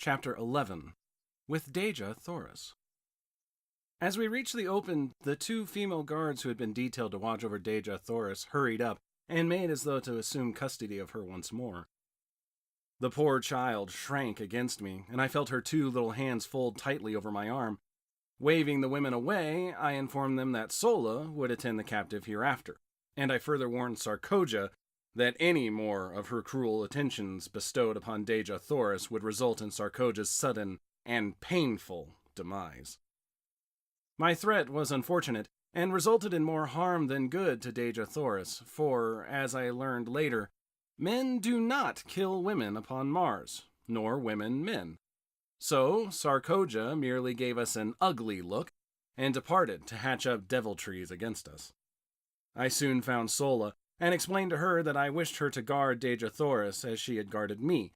Chapter 11. With Deja Thoris. As we reached the open, the two female guards who had been detailed to watch over Deja Thoris hurried up and made as though to assume custody of her once more. The poor child shrank against me, and I felt her two little hands fold tightly over my arm. Waving the women away, I informed them that Sola would attend the captive hereafter, and I further warned Sarkoja that any more of her cruel attentions bestowed upon Deja Thoris would result in Sarkoja's sudden and painful demise. My threat was unfortunate, and resulted in more harm than good to Deja Thoris, for, as I learned later, men do not kill women upon Mars, nor women men. So, Sarkoja merely gave us an ugly look, and departed to hatch up deviltries against us. I soon found Sola, and explained to her that I wished her to guard Deja Thoris as she had guarded me,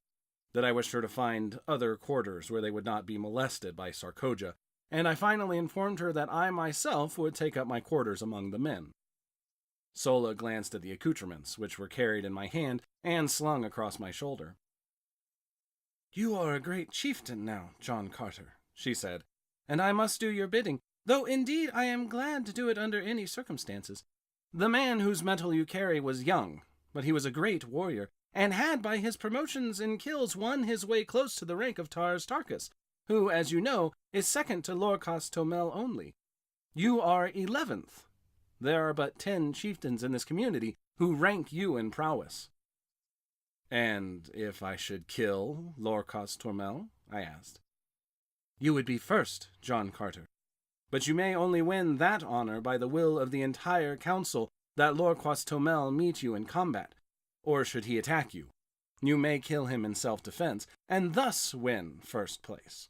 that I wished her to find other quarters where they would not be molested by Sarkoja, and I finally informed her that I myself would take up my quarters among the men. Sola glanced at the accoutrements, which were carried in my hand and slung across my shoulder. "You are a great chieftain now, John Carter," she said, "and I must do your bidding, though indeed I am glad to do it under any circumstances. The man whose metal you carry was young, but he was a great warrior, and had by his promotions and kills won his way close to the rank of Tars Tarkas, who, as you know, is second to Lorcas Tomel only. You are 11th. There are but 10 chieftains in this community who rank you in prowess." "And if I should kill Lorcas Tomel?" I asked. "You would be first, John Carter. But you may only win that honor by the will of the entire council that Lorcas Tomel meet you in combat, or should he attack you, you may kill him in self-defense, and thus win first place."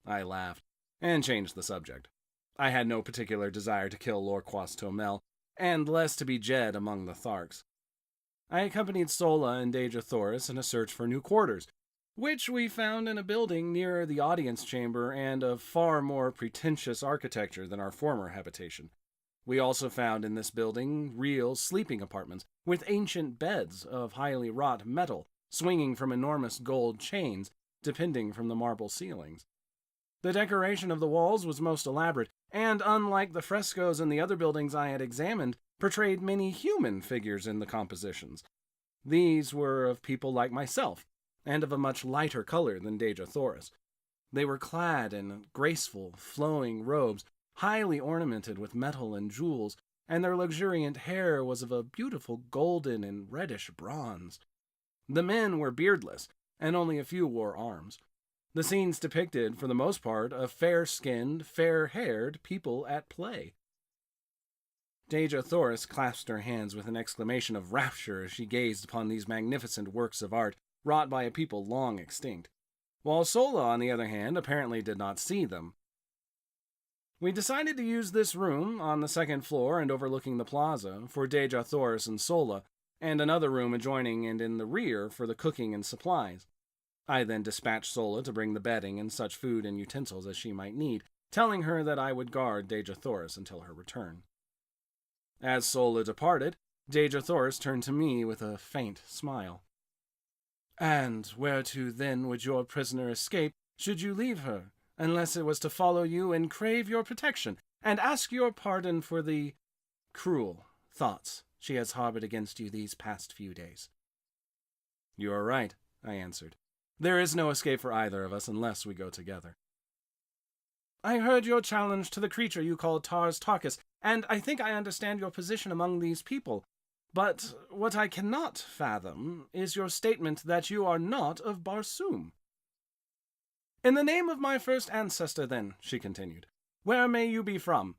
I laughed, and changed the subject. I had no particular desire to kill Lorcas Tomel, and less to be Jed among the Tharks. I accompanied Sola and Deja Thoris in a search for new quarters, which we found in a building near the audience chamber and of far more pretentious architecture than our former habitation. We also found in this building real sleeping apartments with ancient beds of highly wrought metal swinging from enormous gold chains depending from the marble ceilings. The decoration of the walls was most elaborate, and unlike the frescoes in the other buildings I had examined, portrayed many human figures in the compositions. These were of people like myself, and of a much lighter color than Deja Thoris. They were clad in graceful, flowing robes, highly ornamented with metal and jewels, and their luxuriant hair was of a beautiful golden and reddish bronze. The men were beardless, and only a few wore arms. The scenes depicted, for the most part, a fair-skinned, fair-haired people at play. Deja Thoris clasped her hands with an exclamation of rapture as she gazed upon these magnificent works of art wrought by a people long extinct, while Sola, on the other hand, apparently did not see them. We decided to use this room on the second floor and overlooking the plaza for Deja Thoris and Sola, and another room adjoining and in the rear for the cooking and supplies. I then dispatched Sola to bring the bedding and such food and utensils as she might need, telling her that I would guard Deja Thoris until her return. As Sola departed, Deja Thoris turned to me with a faint smile. "And whereto then would your prisoner escape, should you leave her, unless it was to follow you and crave your protection, and ask your pardon for the cruel thoughts she has harbored against you these past few days?" "You are right," I answered. "There is no escape for either of us unless we go together." "I heard your challenge to the creature you call Tars Tarkas, and I think I understand your position among these people. But what I cannot fathom is your statement that you are not of Barsoom." "In the name of my first ancestor, then," she continued, "where may you be from?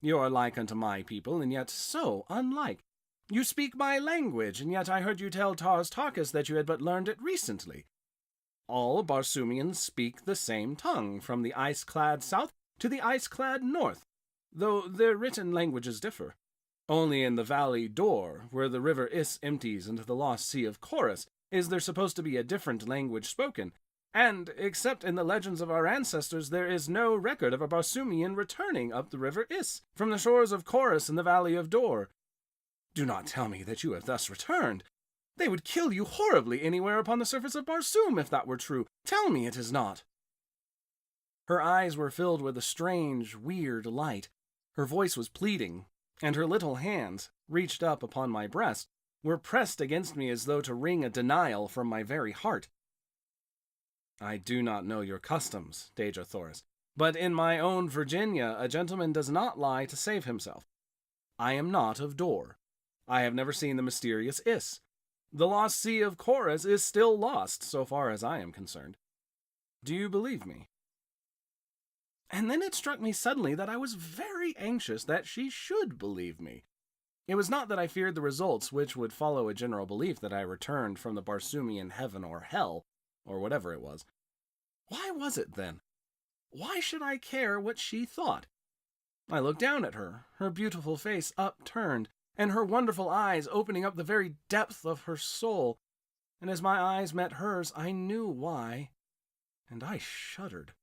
You are like unto my people, and yet so unlike. You speak my language, and yet I heard you tell Tars Tarkas that you had but learned it recently. All Barsoomians speak the same tongue, from the ice-clad south to the ice-clad north, though their written languages differ. Only in the Valley Dor, where the river Is empties into the lost sea of Chorus, is there supposed to be a different language spoken, and, except in the legends of our ancestors, there is no record of a Barsoomian returning up the river Is, from the shores of Chorus in the Valley of Dor. Do not tell me that you have thus returned. They would kill you horribly anywhere upon the surface of Barsoom if that were true. Tell me it is not." Her eyes were filled with a strange, weird light. Her voice was pleading, and her little hands, reached up upon my breast, were pressed against me as though to wring a denial from my very heart. "I do not know your customs, Dejah Thoris, but in my own Virginia a gentleman does not lie to save himself. I am not of Dor. I have never seen the mysterious Is. The lost sea of Chorus is still lost, so far as I am concerned. Do you believe me?" And then it struck me suddenly that I was very anxious that she should believe me. It was not that I feared the results which would follow a general belief that I returned from the Barsoomian heaven or hell, or whatever it was. Why was it, then? Why should I care what she thought? I looked down at her, her beautiful face upturned, and her wonderful eyes opening up the very depth of her soul, and as my eyes met hers, I knew why, and I shuddered.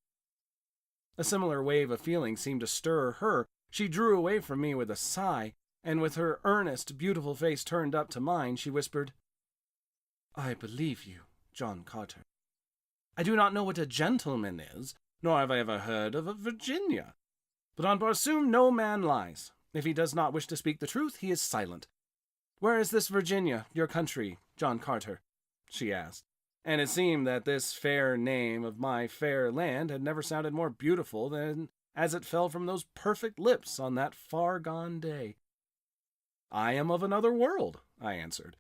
A similar wave of feeling seemed to stir her. She drew away from me with a sigh, and with her earnest, beautiful face turned up to mine, she whispered, "I believe you, John Carter. I do not know what a gentleman is, nor have I ever heard of a Virginia. But on Barsoom no man lies. If he does not wish to speak the truth, he is silent. Where is this Virginia, your country, John Carter?" she asked, and it seemed that this fair name of my fair land had never sounded more beautiful than as it fell from those perfect lips on that far-gone day. "I am of another world," I answered.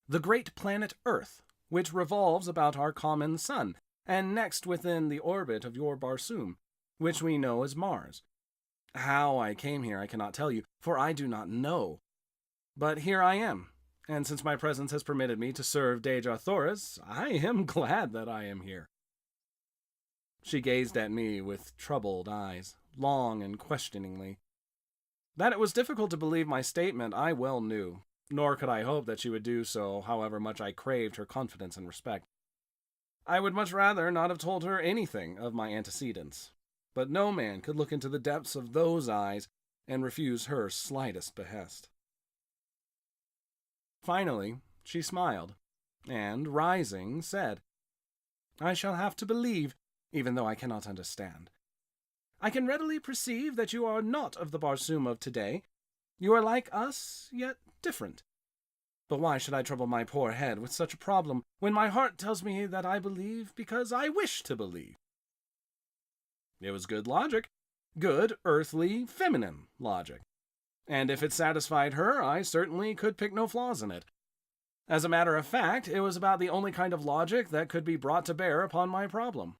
"The great planet Earth, which revolves about our common sun, and next within the orbit of your Barsoom, which we know as Mars. How I came here I cannot tell you, for I do not know. But here I am, and since my presence has permitted me to serve Dejah Thoris, I am glad that I am here." She gazed at me with troubled eyes, long and questioningly. That it was difficult to believe my statement I well knew, nor could I hope that she would do so, however much I craved her confidence and respect. I would much rather not have told her anything of my antecedents, but no man could look into the depths of those eyes and refuse her slightest behest. Finally, she smiled, and, rising, said, "I shall have to believe, even though I cannot understand. I can readily perceive that you are not of the Barsoom of today. You are like us, yet different. But why should I trouble my poor head with such a problem, when my heart tells me that I believe because I wish to believe?" It was good logic, good, earthly, feminine logic, and if it satisfied her, I certainly could pick no flaws in it. As a matter of fact, it was about the only kind of logic that could be brought to bear upon my problem.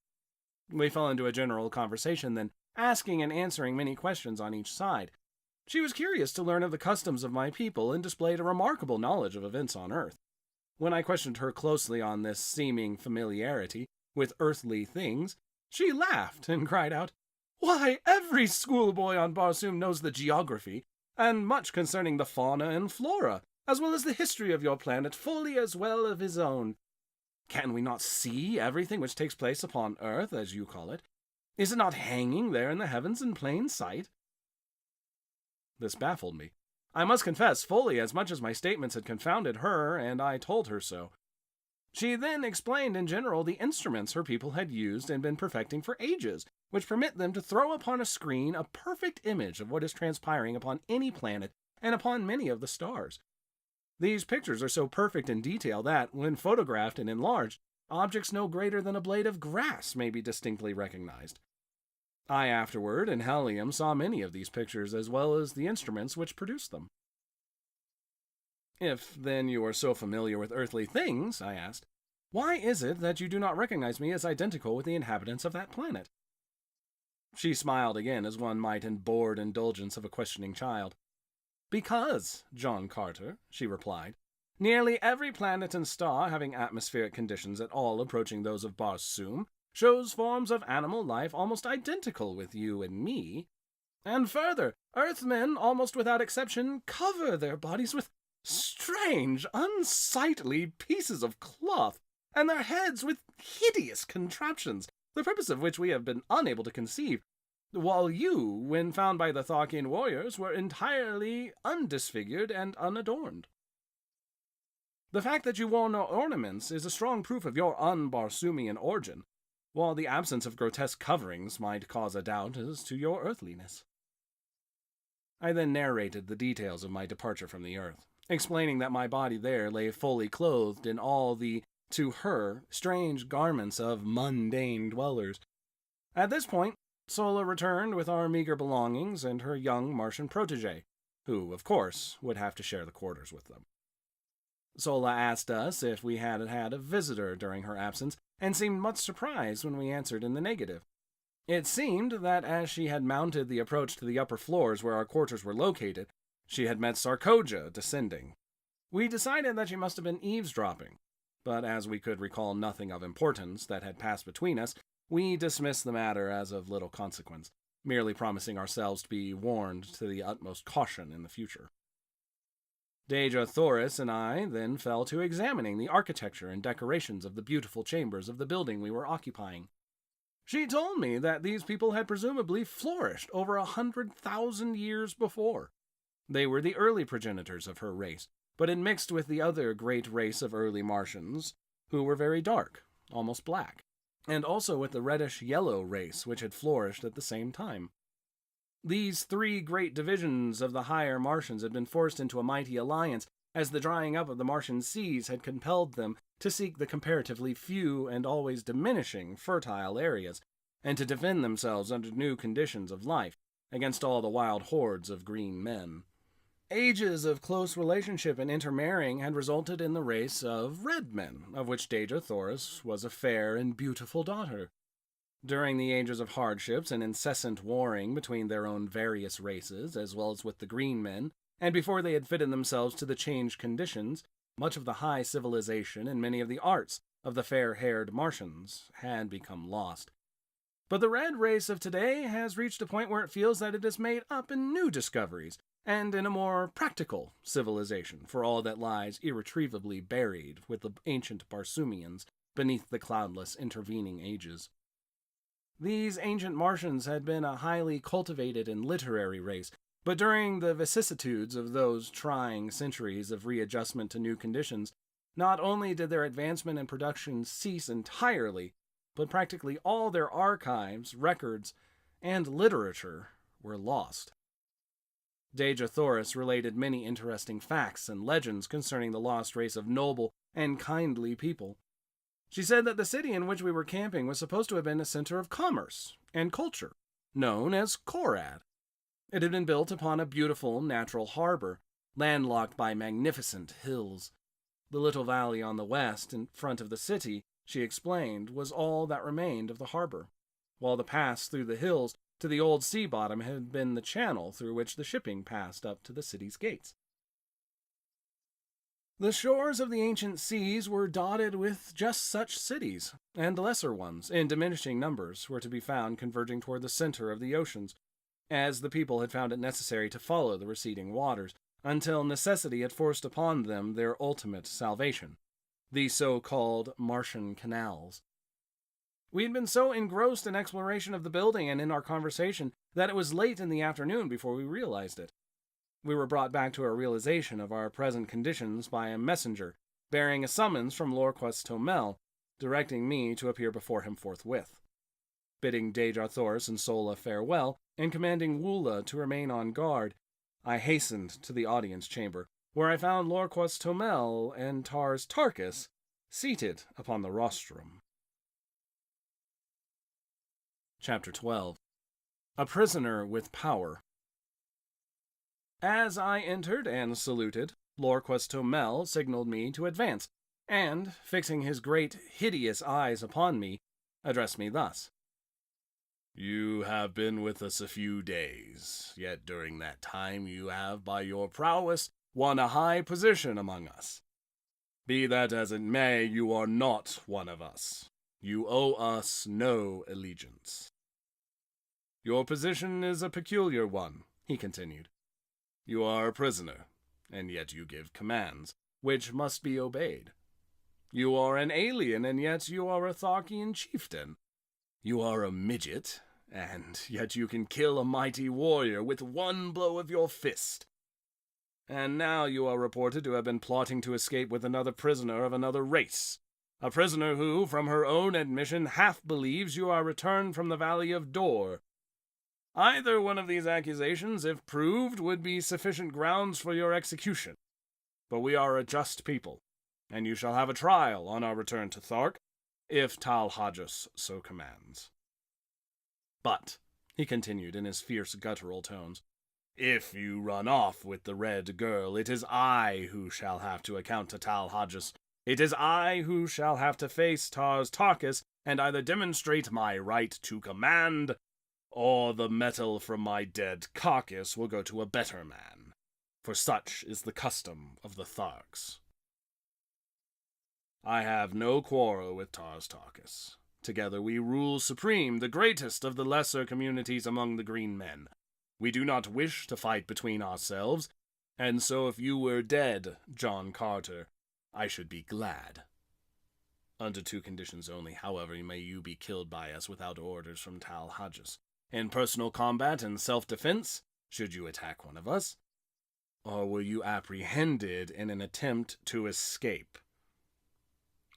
We fell into a general conversation then, asking and answering many questions on each side. She was curious to learn of the customs of my people and displayed a remarkable knowledge of events on Earth. When I questioned her closely on this seeming familiarity with earthly things, she laughed and cried out, "Why, every schoolboy on Barsoom knows the geography, and much concerning the fauna and flora, as well as the history of your planet, fully as well of his own. Can we not see everything which takes place upon Earth, as you call it? Is it not hanging there in the heavens in plain sight?" This baffled me. I must confess, fully as much as my statements had confounded her, and I told her so. She then explained in general the instruments her people had used and been perfecting for ages, which permit them to throw upon a screen a perfect image of what is transpiring upon any planet and upon many of the stars. These pictures are so perfect in detail that, when photographed and enlarged, objects no greater than a blade of grass may be distinctly recognized. I afterward, in Helium, saw many of these pictures, as well as the instruments which produced them. "If, then, you are so familiar with earthly things," I asked, "why is it that you do not recognize me as identical with the inhabitants of that planet?" She smiled again, as one might in bored indulgence of a questioning child. "Because, John Carter," she replied, "nearly every planet and star having atmospheric conditions at all approaching those of Barsoom shows forms of animal life almost identical with you and me. And further, Earthmen, almost without exception, cover their bodies with strange, unsightly pieces of cloth, and their heads with hideous contraptions, the purpose of which we have been unable to conceive, while you, when found by the Tharkian warriors, were entirely undisfigured and unadorned." The fact that you wore no ornaments is a strong proof of your un-Barsoomian origin, while the absence of grotesque coverings might cause a doubt as to your earthliness." I then narrated the details of my departure from the earth, explaining that my body there lay fully clothed in all the, to her, strange garments of mundane dwellers. At this point, Sola returned with our meager belongings and her young Martian protege, who, of course, would have to share the quarters with them. Sola asked us if we had had a visitor during her absence, and seemed much surprised when we answered in the negative. It seemed that as she had mounted the approach to the upper floors where our quarters were located, she had met Sarkoja descending. We decided that she must have been eavesdropping, but as we could recall nothing of importance that had passed between us, we dismissed the matter as of little consequence, merely promising ourselves to be warned to the utmost caution in the future. Deja Thoris and I then fell to examining the architecture and decorations of the beautiful chambers of the building we were occupying. She told me that these people had presumably flourished over 100,000 years before. They were the early progenitors of her race, but had mixed with the other great race of early Martians, who were very dark, almost black, and also with the reddish-yellow race which had flourished at the same time. These three great divisions of the higher Martians had been forced into a mighty alliance, as the drying up of the Martian seas had compelled them to seek the comparatively few and always diminishing fertile areas, and to defend themselves under new conditions of life against all the wild hordes of green men. Ages of close relationship and intermarrying had resulted in the race of red men, of which Deja Thoris was a fair and beautiful daughter. During the ages of hardships and incessant warring between their own various races, as well as with the green men, and before they had fitted themselves to the changed conditions, much of the high civilization and many of the arts of the fair-haired Martians had become lost. But the red race of today has reached a point where it feels that it is made up in new discoveries, and in a more practical civilization, for all that lies irretrievably buried with the ancient Barsoomians beneath the cloudless intervening ages. These ancient Martians had been a highly cultivated and literary race, but during the vicissitudes of those trying centuries of readjustment to new conditions, not only did their advancement and production cease entirely, but practically all their archives, records, and literature were lost. Deja Thoris related many interesting facts and legends concerning the lost race of noble and kindly people. She said that the city in which we were camping was supposed to have been a center of commerce and culture, known as Korad. It had been built upon a beautiful natural harbor, landlocked by magnificent hills. The little valley on the west, in front of the city, she explained, was all that remained of the harbor, while the pass through the hills to the old sea bottom had been the channel through which the shipping passed up to the city's gates. The shores of the ancient seas were dotted with just such cities, and lesser ones, in diminishing numbers, were to be found converging toward the center of the oceans, as the people had found it necessary to follow the receding waters, until necessity had forced upon them their ultimate salvation, the so-called Martian canals. We had been so engrossed in exploration of the building and in our conversation that it was late in the afternoon before we realized it. We were brought back to a realization of our present conditions by a messenger, bearing a summons from Lorquas Tomel, directing me to appear before him forthwith. Bidding Deja Thoris and Sola farewell, and commanding Woola to remain on guard, I hastened to the audience chamber, where I found Lorquas Tomel and Tars Tarkus seated upon the rostrum. Chapter 12. A Prisoner with Power. As I entered and saluted, Lorquas Tomel signaled me to advance, and, fixing his great, hideous eyes upon me, addressed me thus. "You have been with us a few days, yet during that time you have, by your prowess, won a high position among us. Be that as it may, you are not one of us. You owe us no allegiance. Your position is a peculiar one," he continued. "You are a prisoner, and yet you give commands, which must be obeyed. You are an alien, and yet you are a Tharkian chieftain. You are a midget, and yet you can kill a mighty warrior with one blow of your fist. And now you are reported to have been plotting to escape with another prisoner of another race. A prisoner who, from her own admission, half believes you are returned from the Valley of Dor. Either one of these accusations, if proved, would be sufficient grounds for your execution. But we are a just people, and you shall have a trial on our return to Thark, if Tal Hajas so commands. But, he continued in his fierce guttural tones, if you run off with the red girl, it is I who shall have to account to Tal Hajas. It is I who shall have to face Tars Tarkas and either demonstrate my right to command, or the metal from my dead carcass will go to a better man. For such is the custom of the Tharks. I have no quarrel with Tars Tarkas. Together we rule supreme, the greatest of the lesser communities among the green men. We do not wish to fight between ourselves, and so if you were dead, John Carter, I should be glad. Under two conditions only, however, may you be killed by us without orders from Tal Hajas. In personal combat and self-defense, should you attack one of us, or were you apprehended in an attempt to escape?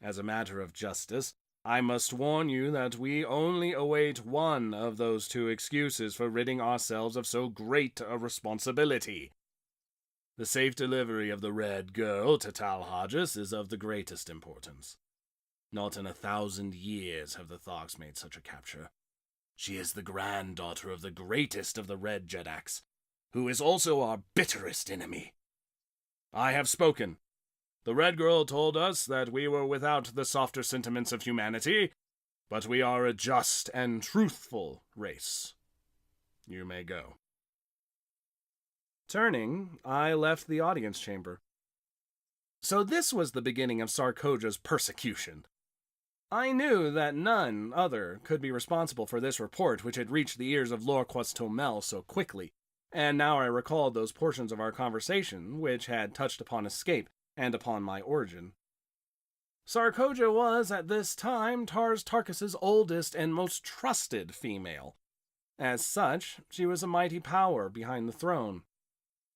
As a matter of justice, I must warn you that we only await one of those two excuses for ridding ourselves of so great a responsibility. The safe delivery of the Red Girl to Tal Hajas is of the greatest importance. Not in 1,000 years have the Tharks made such a capture. She is the granddaughter of the greatest of the Red Jedaks, who is also our bitterest enemy. I have spoken. The Red Girl told us that we were without the softer sentiments of humanity, but we are a just and truthful race. You may go. Turning, I left the audience chamber. So this was the beginning of Sarkoja's persecution. I knew that none other could be responsible for this report which had reached the ears of Lorquas Tomel so quickly, and now I recalled those portions of our conversation which had touched upon escape and upon my origin. Sarkoja was, at this time, Tars Tarkas' oldest and most trusted female. As such, she was a mighty power behind the throne.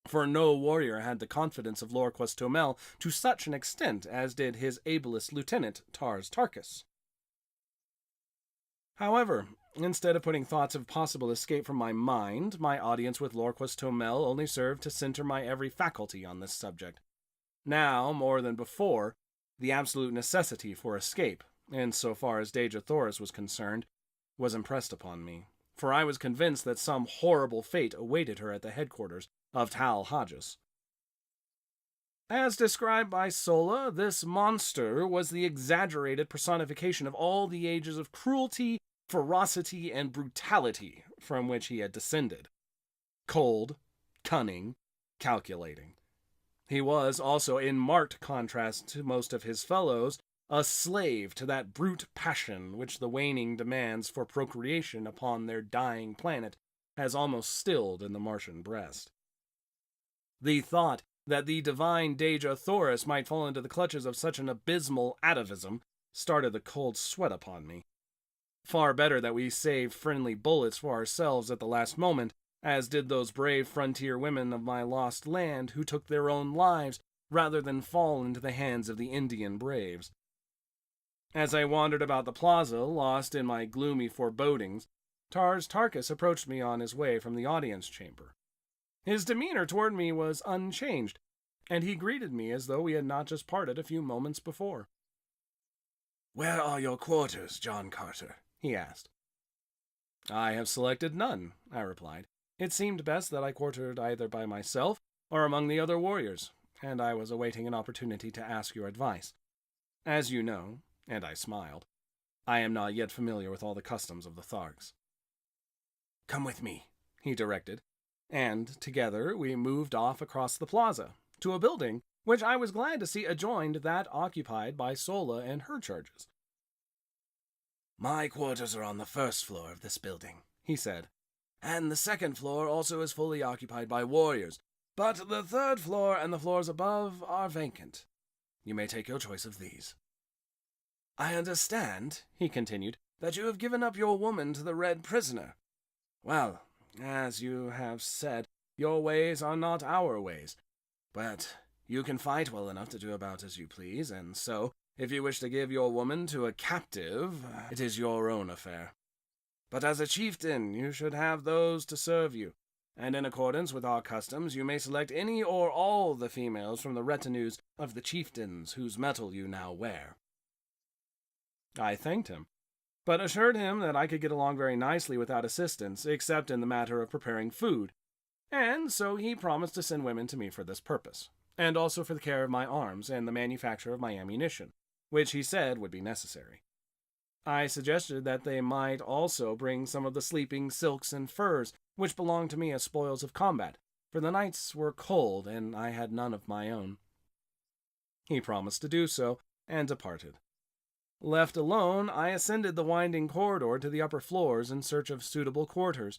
For no warrior had the confidence of Lorquas Tomel to such an extent as did his ablest lieutenant, Tars Tarkas. However, instead of putting thoughts of possible escape from my mind, my audience with Lorquas Tomel only served to center my every faculty on this subject. Now, more than before, the absolute necessity for escape, in so far as Dejah Thoris was concerned, was impressed upon me, for I was convinced that some horrible fate awaited her at the headquarters of Tal Hajas. As described by Sola, this monster was the exaggerated personification of all the ages of cruelty, ferocity, and brutality from which he had descended. Cold, cunning, calculating. He was also, in marked contrast to most of his fellows, a slave to that brute passion which the waning demands for procreation upon their dying planet has almost stilled in the Martian breast. The thought that the divine Dejah Thoris might fall into the clutches of such an abysmal atavism started the cold sweat upon me. Far better that we saved friendly bullets for ourselves at the last moment, as did those brave frontier women of my lost land who took their own lives rather than fall into the hands of the Indian braves. As I wandered about the plaza, lost in my gloomy forebodings, Tars Tarkas approached me on his way from the audience chamber. His demeanor toward me was unchanged, and he greeted me as though we had not just parted a few moments before. "Where are your quarters, John Carter?" he asked. "I have selected none," I replied. "It seemed best that I quartered either by myself or among the other warriors, and I was awaiting an opportunity to ask your advice. As you know," and I smiled, "I am not yet familiar with all the customs of the Tharks." "Come with me," he directed, and together we moved off across the plaza, to a building which I was glad to see adjoined that occupied by Sola and her charges. "My quarters are on the first floor of this building," he said, "and the second floor also is fully occupied by warriors, but the third floor and the floors above are vacant. You may take your choice of these." "I understand," he continued, "that you have given up your woman to the Red Prisoner. Well, as you have said, your ways are not our ways. But you can fight well enough to do about as you please, and so, if you wish to give your woman to a captive, it is your own affair. But as a chieftain, you should have those to serve you, and in accordance with our customs, you may select any or all the females from the retinues of the chieftains whose metal you now wear." I thanked him, but assured him that I could get along very nicely without assistance, except in the matter of preparing food, and so he promised to send women to me for this purpose, and also for the care of my arms and the manufacture of my ammunition, which he said would be necessary. I suggested that they might also bring some of the sleeping silks and furs, which belonged to me as spoils of combat, for the nights were cold and I had none of my own. He promised to do so, and departed. Left alone, I ascended the winding corridor to the upper floors in search of suitable quarters.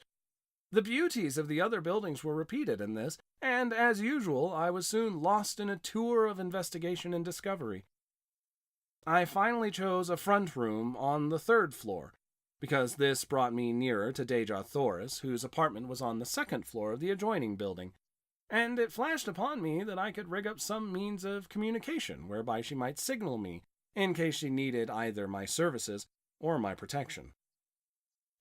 The beauties of the other buildings were repeated in this, and, as usual, I was soon lost in a tour of investigation and discovery. I finally chose a front room on the 3rd floor, because this brought me nearer to Dejah Thoris, whose apartment was on the 2nd floor of the adjoining building, and it flashed upon me that I could rig up some means of communication whereby she might signal me, in case she needed either my services or my protection.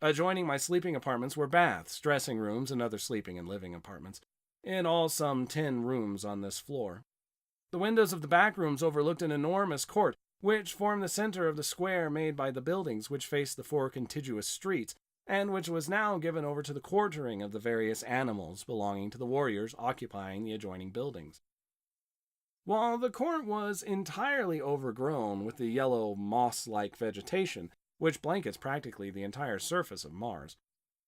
Adjoining my sleeping apartments were baths, dressing rooms, and other sleeping and living apartments, in all some 10 rooms on this floor. The windows of the back rooms overlooked an enormous court, which formed the center of the square made by the buildings which faced the 4 contiguous streets, and which was now given over to the quartering of the various animals belonging to the warriors occupying the adjoining buildings. While the court was entirely overgrown with the yellow moss-like vegetation, which blankets practically the entire surface of Mars,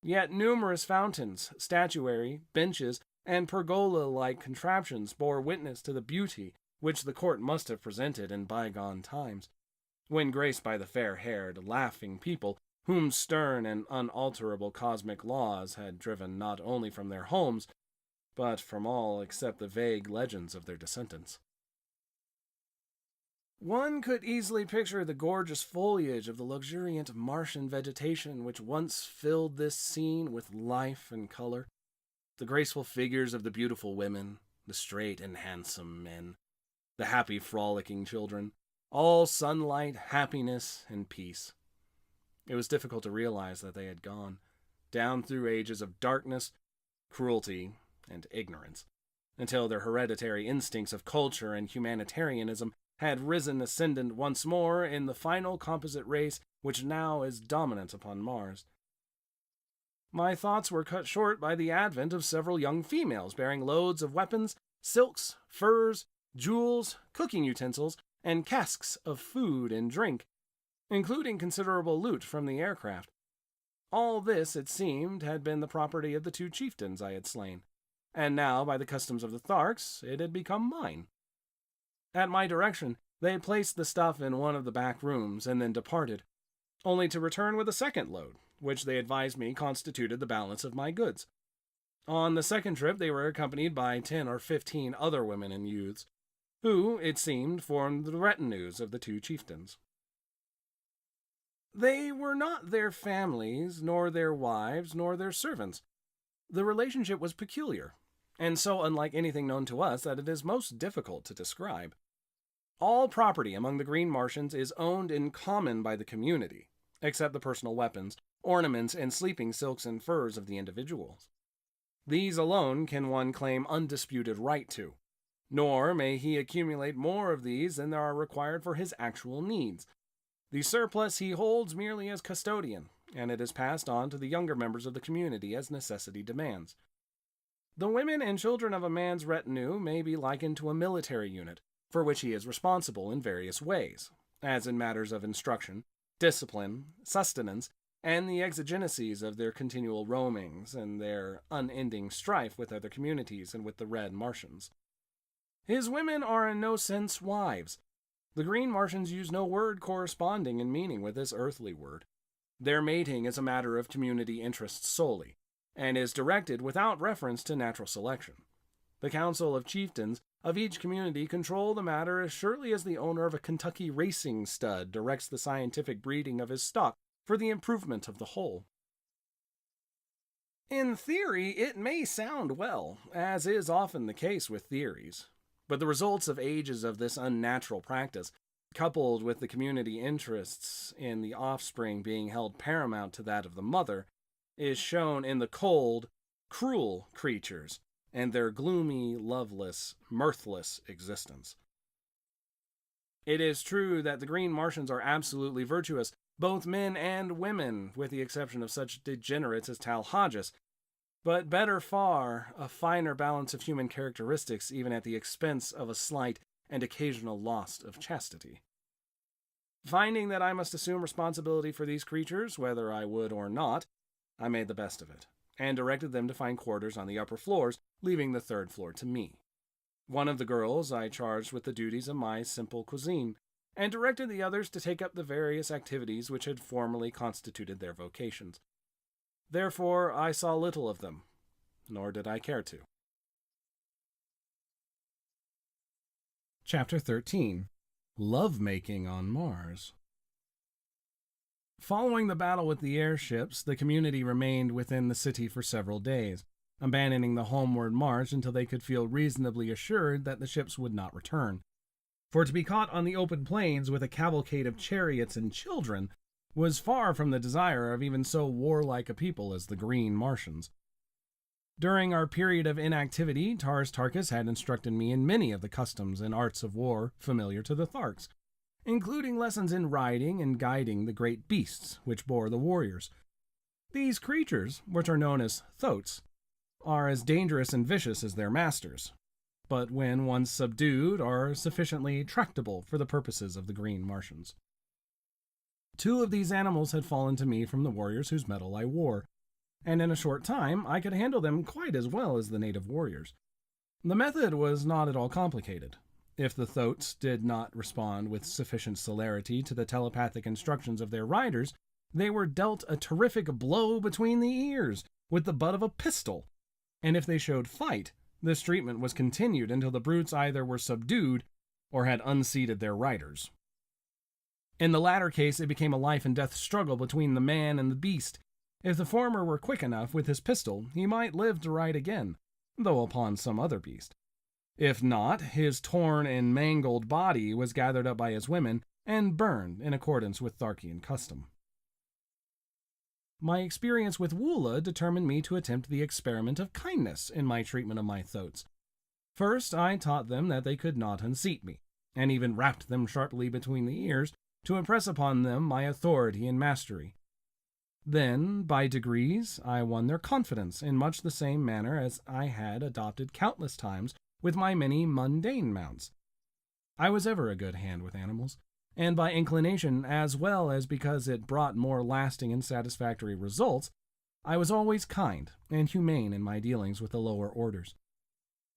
yet numerous fountains, statuary, benches, and pergola-like contraptions bore witness to the beauty which the court must have presented in bygone times, when graced by the fair-haired, laughing people whom stern and unalterable cosmic laws had driven not only from their homes, but from all except the vague legends of their descendants. One could easily picture the gorgeous foliage of the luxuriant Martian vegetation which once filled this scene with life and color, the graceful figures of the beautiful women, the straight and handsome men, the happy frolicking children, all sunlight, happiness, and peace. It was difficult to realize that they had gone, down through ages of darkness, cruelty, and ignorance, until their hereditary instincts of culture and humanitarianism had risen ascendant once more in the final composite race which now is dominant upon Mars. My thoughts were cut short by the advent of several young females bearing loads of weapons, silks, furs, jewels, cooking utensils, and casks of food and drink, including considerable loot from the aircraft. All this, it seemed, had been the property of the 2 chieftains I had slain, and now, by the customs of the Tharks, it had become mine. At my direction, they placed the stuff in one of the back rooms and then departed, only to return with a second load, which they advised me constituted the balance of my goods. On the second trip, they were accompanied by 10 or 15 other women and youths, who, it seemed, formed the retinues of the 2 chieftains. They were not their families, nor their wives, nor their servants. The relationship was peculiar, and so unlike anything known to us that it is most difficult to describe. All property among the Green Martians is owned in common by the community, except the personal weapons, ornaments, and sleeping silks and furs of the individuals. These alone can one claim undisputed right to, nor may he accumulate more of these than there are required for his actual needs. The surplus he holds merely as custodian, and it is passed on to the younger members of the community as necessity demands. The women and children of a man's retinue may be likened to a military unit, for which he is responsible in various ways, as in matters of instruction, discipline, sustenance, and the exigencies of their continual roamings and their unending strife with other communities and with the Red Martians. His women are in no sense wives. The Green Martians use no word corresponding in meaning with this earthly word. Their mating is a matter of community interest solely, and is directed without reference to natural selection. The Council of Chieftains of each community control the matter as surely as the owner of a Kentucky racing stud directs the scientific breeding of his stock for the improvement of the whole. In theory, it may sound well, as is often the case with theories, But the results of ages of this unnatural practice, coupled with the community interests in the offspring being held paramount to that of the mother, is shown in the cold, cruel creatures and their gloomy, loveless, mirthless existence. It is true that the Green Martians are absolutely virtuous, both men and women, with the exception of such degenerates as Tal Hodges, but better far, a finer balance of human characteristics even at the expense of a slight and occasional loss of chastity. Finding that I must assume responsibility for these creatures, whether I would or not, I made the best of it, and directed them to find quarters on the upper floors, leaving the third floor to me. One of the girls I charged with the duties of my simple cuisine, and directed the others to take up the various activities which had formerly constituted their vocations. Therefore, I saw little of them, nor did I care to. Chapter 13. Love-making on Mars. Following the battle with the airships, the community remained within the city for several days, abandoning the homeward march until they could feel reasonably assured that the ships would not return. For to be caught on the open plains with a cavalcade of chariots and children was far from the desire of even so warlike a people as the Green Martians. During our period of inactivity, Tars Tarkas had instructed me in many of the customs and arts of war familiar to the Tharks, including lessons in riding and guiding the great beasts which bore the warriors. These creatures, which are known as thoats, are as dangerous and vicious as their masters, but when once subdued are sufficiently tractable for the purposes of the Green Martians. 2 of these animals had fallen to me from the warriors whose metal I wore, and in a short time I could handle them quite as well as the native warriors. The method was not at all complicated. If the thoats did not respond with sufficient celerity to the telepathic instructions of their riders, they were dealt a terrific blow between the ears with the butt of a pistol, and if they showed fight, this treatment was continued until the brutes either were subdued or had unseated their riders. In the latter case, it became a life-and-death struggle between the man and the beast. If the former were quick enough with his pistol, he might live to ride again, though upon some other beast. If not, his torn and mangled body was gathered up by his women and burned in accordance with Tharkian custom. My experience with Woola determined me to attempt the experiment of kindness in my treatment of my thoats. First, I taught them that they could not unseat me, and even rapped them sharply between the ears to impress upon them my authority and mastery. Then, by degrees, I won their confidence in much the same manner as I had adopted countless times with my many mundane mounts. I was ever a good hand with animals, and by inclination as well as because it brought more lasting and satisfactory results, I was always kind and humane in my dealings with the lower orders.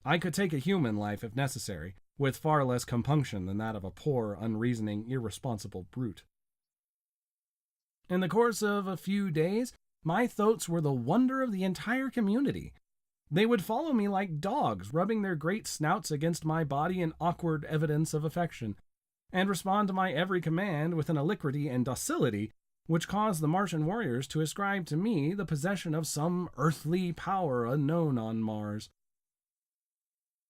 I could take a human life if necessary, with far less compunction than that of a poor, unreasoning, irresponsible brute. In the course of a few days, my thoats were the wonder of the entire community. They would follow me like dogs, rubbing their great snouts against my body in awkward evidence of affection, and respond to my every command with an alacrity and docility which caused the Martian warriors to ascribe to me the possession of some earthly power unknown on Mars.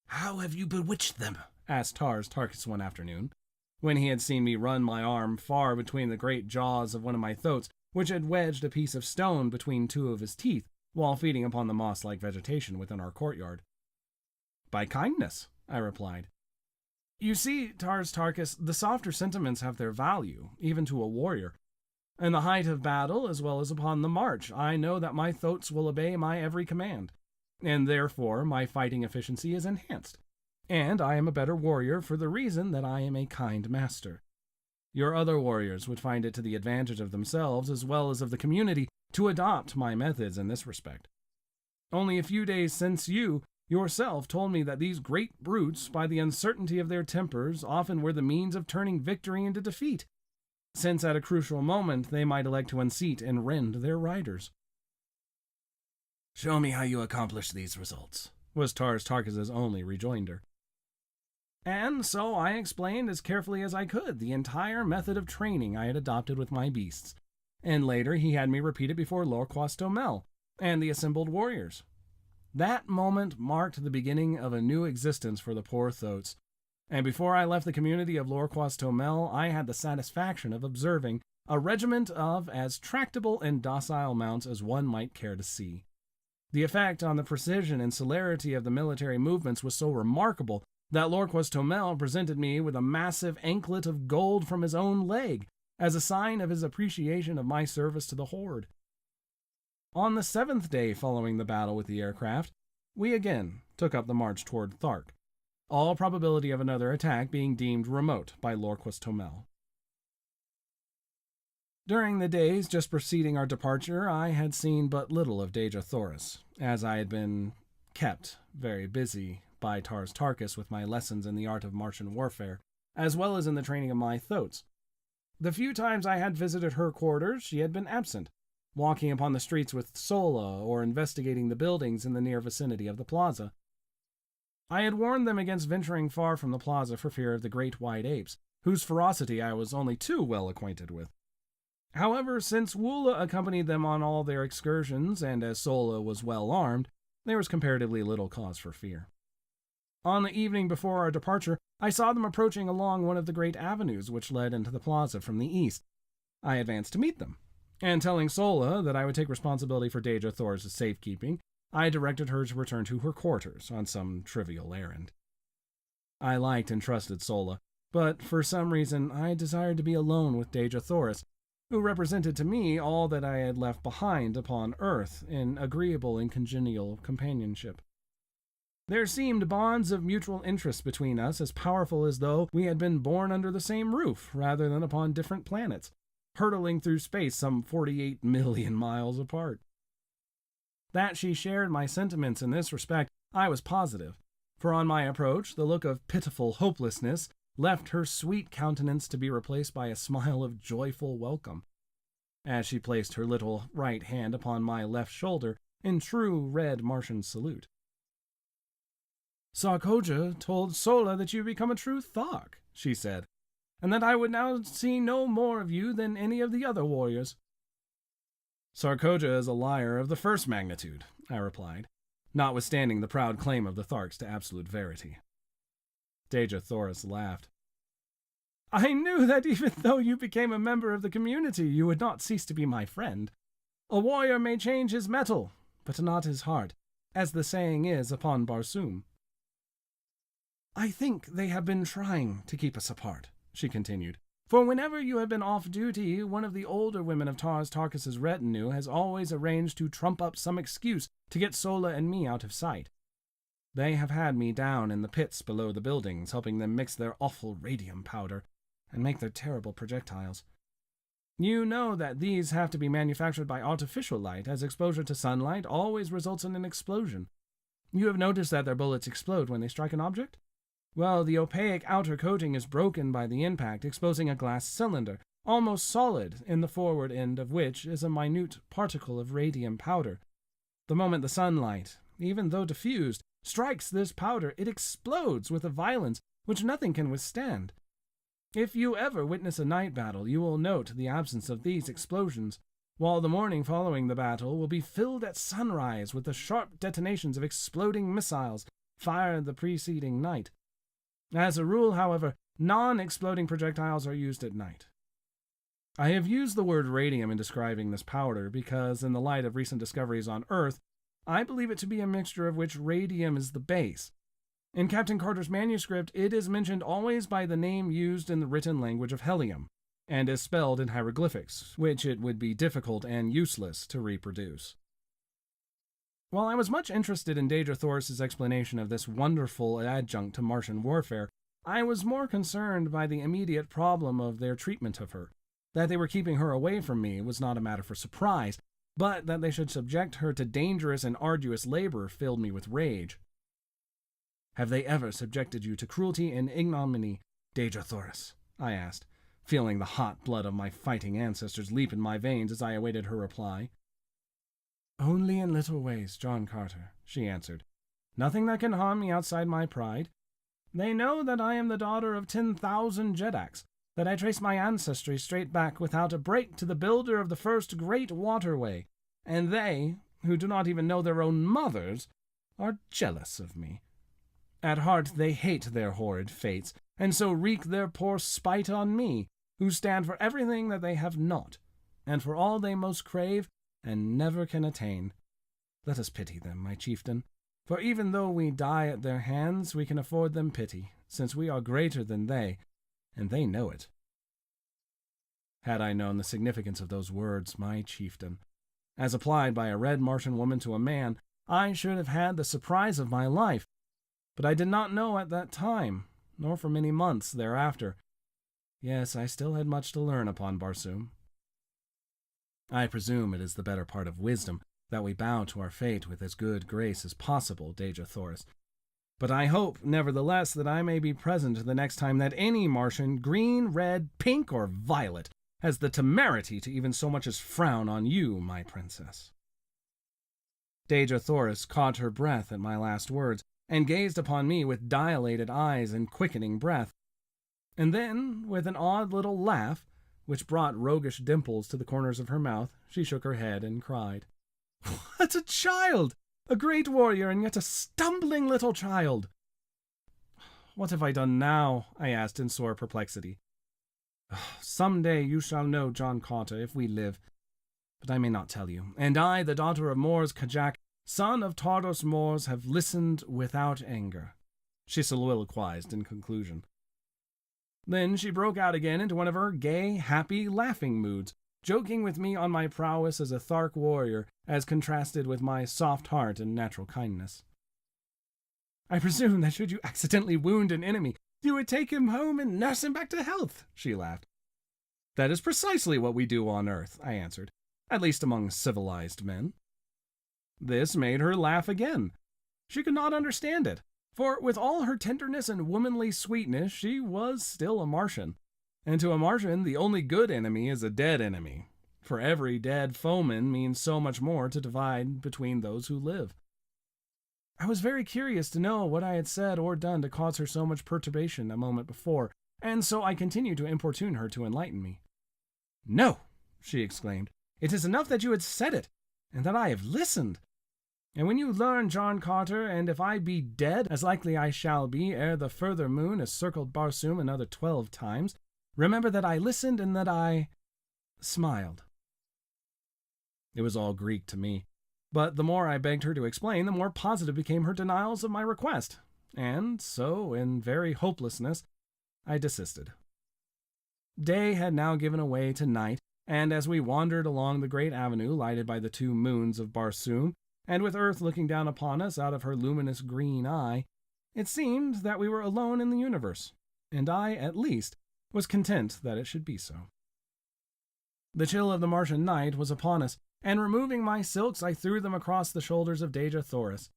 "How have you bewitched them?" asked Tars Tarkas one afternoon, when he had seen me run my arm far between the great jaws of one of my thoats, which had wedged a piece of stone between 2 of his teeth while feeding upon the moss-like vegetation within our courtyard. "By kindness," I replied. "You see, Tars Tarkas, the softer sentiments have their value, even to a warrior. In the height of battle, as well as upon the march, I know that my thoats will obey my every command, and therefore my fighting efficiency is enhanced. And I am a better warrior for the reason that I am a kind master. Your other warriors would find it to the advantage of themselves as well as of the community to adopt my methods in this respect. Only a few days since you yourself told me that these great brutes, by the uncertainty of their tempers, often were the means of turning victory into defeat, since at a crucial moment they might elect to unseat and rend their riders." "Show me how you accomplish these results," was Tars Tarkas' only rejoinder. And so I explained as carefully as I could the entire method of training I had adopted with my beasts, and later he had me repeat it before Lor Quastomel and the assembled warriors. That moment marked the beginning of a new existence for the poor thoats, and before I left the community of Lorquas Tomel, I had the satisfaction of observing a regiment of as tractable and docile mounts as one might care to see. The effect on the precision and celerity of the military movements was so remarkable that Lorquas Tomel presented me with a massive anklet of gold from his own leg, as a sign of his appreciation of my service to the horde. On the 7th day following the battle with the aircraft, we again took up the march toward Thark, all probability of another attack being deemed remote by Lorquas Tomel. During the days just preceding our departure, I had seen but little of Dejah Thoris, as I had been kept very busy by Tars Tarkas with my lessons in the art of Martian warfare, as well as in the training of my thoats. The few times I had visited her quarters, she had been absent, walking upon the streets with Sola or investigating the buildings in the near vicinity of the plaza. I had warned them against venturing far from the plaza for fear of the great white apes, whose ferocity I was only too well acquainted with. However, since Woola accompanied them on all their excursions, and as Sola was well armed, there was comparatively little cause for fear. On the evening before our departure, I saw them approaching along one of the great avenues which led into the plaza from the east. I advanced to meet them, and telling Sola that I would take responsibility for Dejah Thoris' safekeeping, I directed her to return to her quarters on some trivial errand. I liked and trusted Sola, but for some reason I desired to be alone with Dejah Thoris, who represented to me all that I had left behind upon Earth in agreeable and congenial companionship. There seemed bonds of mutual interest between us as powerful as though we had been born under the same roof rather than upon different planets, hurtling through space some 48 million miles apart. That she shared my sentiments in this respect, I was positive, for on my approach the look of pitiful hopelessness left her sweet countenance to be replaced by a smile of joyful welcome, as she placed her little right hand upon my left shoulder in true red Martian salute. "Sarkoja told Sola that you had become a true Thark," she said, "and that I would now see no more of you than any of the other warriors." "Sarkoja is a liar of the first magnitude," I replied, notwithstanding the proud claim of the Tharks to absolute verity. Dejah Thoris laughed. "I knew that even though you became a member of the community, you would not cease to be my friend. A warrior may change his metal, but not his heart, as the saying is upon Barsoom." "I think they have been trying to keep us apart," she continued, "for whenever you have been off duty, one of the older women of Tars Tarkas' retinue has always arranged to trump up some excuse to get Sola and me out of sight. They have had me down in the pits below the buildings, helping them mix their awful radium powder and make their terrible projectiles. You know that these have to be manufactured by artificial light, as exposure to sunlight always results in an explosion. You have noticed that their bullets explode when they strike an object? Well, the opaque outer coating is broken by the impact, exposing a glass cylinder, almost solid, in the forward end of which is a minute particle of radium powder. The moment the sunlight, even though diffused, strikes this powder, it explodes with a violence which nothing can withstand. If you ever witness a night battle, you will note the absence of these explosions, while the morning following the battle will be filled at sunrise with the sharp detonations of exploding missiles fired the preceding night. As a rule, however, non-exploding projectiles are used at night. I have used the word radium in describing this powder because, in the light of recent discoveries on Earth, I believe it to be a mixture of which radium is the base. In Captain Carter's manuscript, it is mentioned always by the name used in the written language of helium, and is spelled in hieroglyphics, which it would be difficult and useless to reproduce. While I was much interested in Dejah Thoris' explanation of this wonderful adjunct to Martian warfare, I was more concerned by the immediate problem of their treatment of her. That they were keeping her away from me was not a matter for surprise, but that they should subject her to dangerous and arduous labor filled me with rage. "Have they ever subjected you to cruelty and ignominy, Dejah Thoris?" I asked, feeling the hot blood of my fighting ancestors leap in my veins as I awaited her reply. "Only in little ways, John Carter," she answered. "Nothing that can harm me outside my pride. They know that I am the daughter of 10,000 Jedaks, that I trace my ancestry straight back without a break to the builder of the first great waterway, and they, who do not even know their own mothers, are jealous of me. At heart they hate their horrid fates, and so wreak their poor spite on me, who stand for everything that they have not, and for all they most crave and never can attain. Let us pity them, my chieftain, for even though we die at their hands, we can afford them pity, since we are greater than they, and they know it. Had I known the significance of those words, my chieftain, as applied by a red Martian woman to a man, I should have had the surprise of my life, but I did not know at that time, nor for many months thereafter. Yes, I still had much to learn upon Barsoom. I presume it is the better part of wisdom that we bow to our fate with as good grace as possible, Dejah Thoris. But I hope, nevertheless, that I may be present the next time that any Martian, green, red, pink, or violet, has the temerity to even so much as frown on you, my princess. Dejah Thoris caught her breath at my last words, and gazed upon me with dilated eyes and quickening breath. And then, with an odd little laugh, which brought roguish dimples to the corners of her mouth, she shook her head and cried, "What a child! A great warrior, and yet a stumbling little child!" "What have I done now?" I asked in sore perplexity. "Some day you shall know, John Carter, if we live. But I may not tell you. And I, the daughter of Mors Kajak, son of Tardos Mors, have listened without anger," she soliloquized in conclusion. Then she broke out again into one of her gay, happy, laughing moods, joking with me on my prowess as a Thark warrior, as contrasted with my soft heart and natural kindness. "I presume that should you accidentally wound an enemy, you would take him home and nurse him back to health," she laughed. "That is precisely what we do on Earth," I answered, "at least among civilized men." This made her laugh again. She could not understand it, for with all her tenderness and womanly sweetness, she was still a Martian. And to a Martian, the only good enemy is a dead enemy, for every dead foeman means so much more to divide between those who live. I was very curious to know what I had said or done to cause her so much perturbation a moment before, and so I continued to importune her to enlighten me. "No," she exclaimed, "it is enough that you had said it, and that I have listened. And when you learn, John Carter, and if I be dead, as likely I shall be ere the further moon has circled Barsoom another 12 times, remember that I listened and that I smiled." It was all Greek to me, but the more I begged her to explain, the more positive became her denials of my request, and so, in very hopelessness, I desisted. Day had now given way to night, and as we wandered along the great avenue lighted by the 2 moons of Barsoom, and with Earth looking down upon us out of her luminous green eye, it seemed that we were alone in the universe, and I, at least, was content that it should be so. The chill of the Martian night was upon us, and removing my silks, I threw them across the shoulders of Dejah Thoris.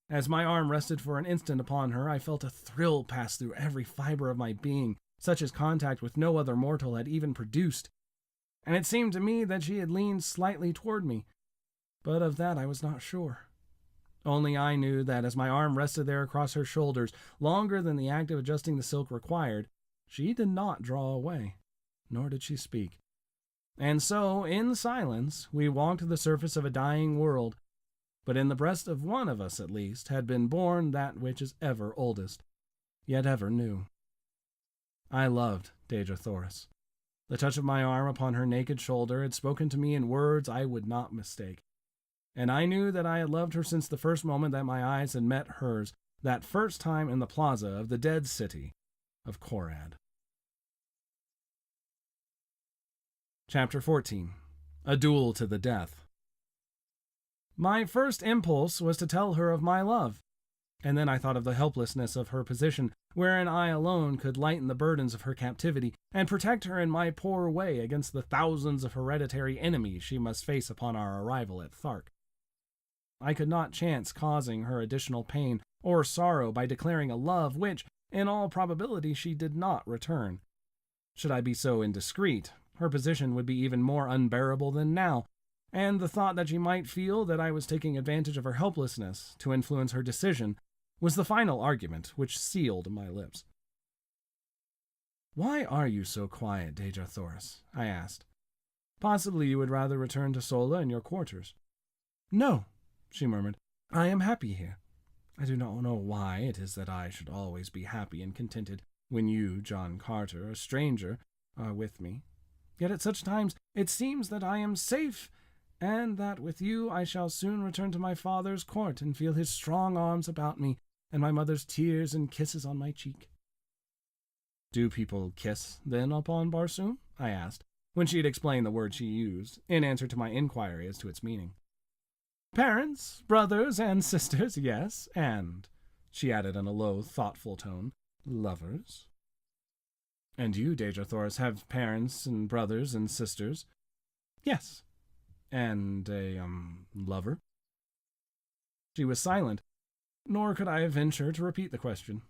As my arm rested for an instant upon her, I felt a thrill pass through every fiber of my being, such as contact with no other mortal had even produced. And it seemed to me that she had leaned slightly toward me, but of that I was not sure. Only I knew that as my arm rested there across her shoulders, longer than the act of adjusting the silk required, she did not draw away, nor did she speak. And so, in silence, we walked the surface of a dying world, but in the breast of one of us, at least, had been born that which is ever oldest, yet ever new. I loved Dejah Thoris. The touch of my arm upon her naked shoulder had spoken to me in words I would not mistake. And I knew that I had loved her since the first moment that my eyes had met hers, that first time in the plaza of the dead city of Korad. Chapter 14. A Duel to the Death. My first impulse was to tell her of my love, and then I thought of the helplessness of her position, wherein I alone could lighten the burdens of her captivity, and protect her in my poor way against the thousands of hereditary enemies she must face upon our arrival at Thark. I could not chance causing her additional pain or sorrow by declaring a love which, in all probability, she did not return. Should I be so indiscreet, her position would be even more unbearable than now, and the thought that she might feel that I was taking advantage of her helplessness to influence her decision was the final argument which sealed my lips. "Why are you so quiet, Dejah Thoris?" I asked. "Possibly you would rather return to Sola and your quarters." "No," she murmured. "I am happy here." I do not know why it is that I should always be happy and contented when you, John Carter, a stranger, are with me. Yet at such times it seems that I am safe, and that with you I shall soon return to my father's court and feel his strong arms about me, and my mother's tears and kisses on my cheek. Do people kiss, then, upon Barsoom? I asked, when she had explained the word she used, in answer to my inquiry as to its meaning. Parents, brothers, and sisters, yes, and, she added in a low, thoughtful tone, lovers. And you, Deirdre Thoris, have parents and brothers and sisters? Yes. And a, lover? She was silent, nor could I venture to repeat the question.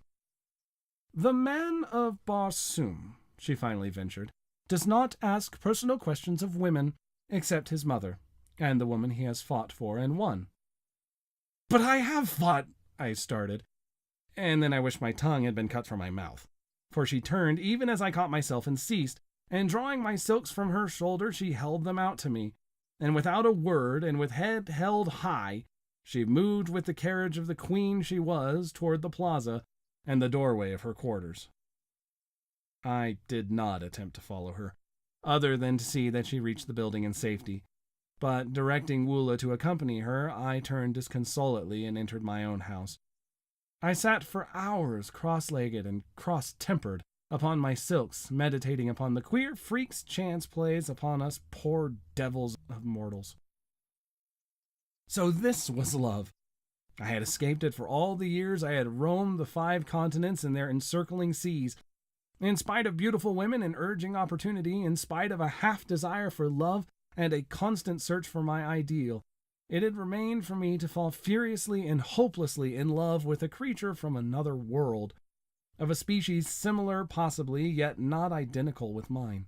The man of Barsoom, she finally ventured, does not ask personal questions of women, except his mother, and the woman he has fought for and won. But I have fought, I started, and then I wished my tongue had been cut from my mouth, for she turned even as I caught myself and ceased, and drawing my silks from her shoulder, she held them out to me, and without a word, and with head held high, she moved with the carriage of the queen she was toward the plaza and the doorway of her quarters. I did not attempt to follow her, other than to see that she reached the building in safety, but directing Woola to accompany her, I turned disconsolately and entered my own house. I sat for hours cross-legged and cross-tempered upon my silks, meditating upon the queer freaks chance plays upon us poor devils of mortals. So this was love. I had escaped it for all the years I had roamed the 5 continents and their encircling seas. In spite of beautiful women and urging opportunity, in spite of a half-desire for love and a constant search for my ideal, it had remained for me to fall furiously and hopelessly in love with a creature from another world, of a species similar possibly, yet not identical with mine.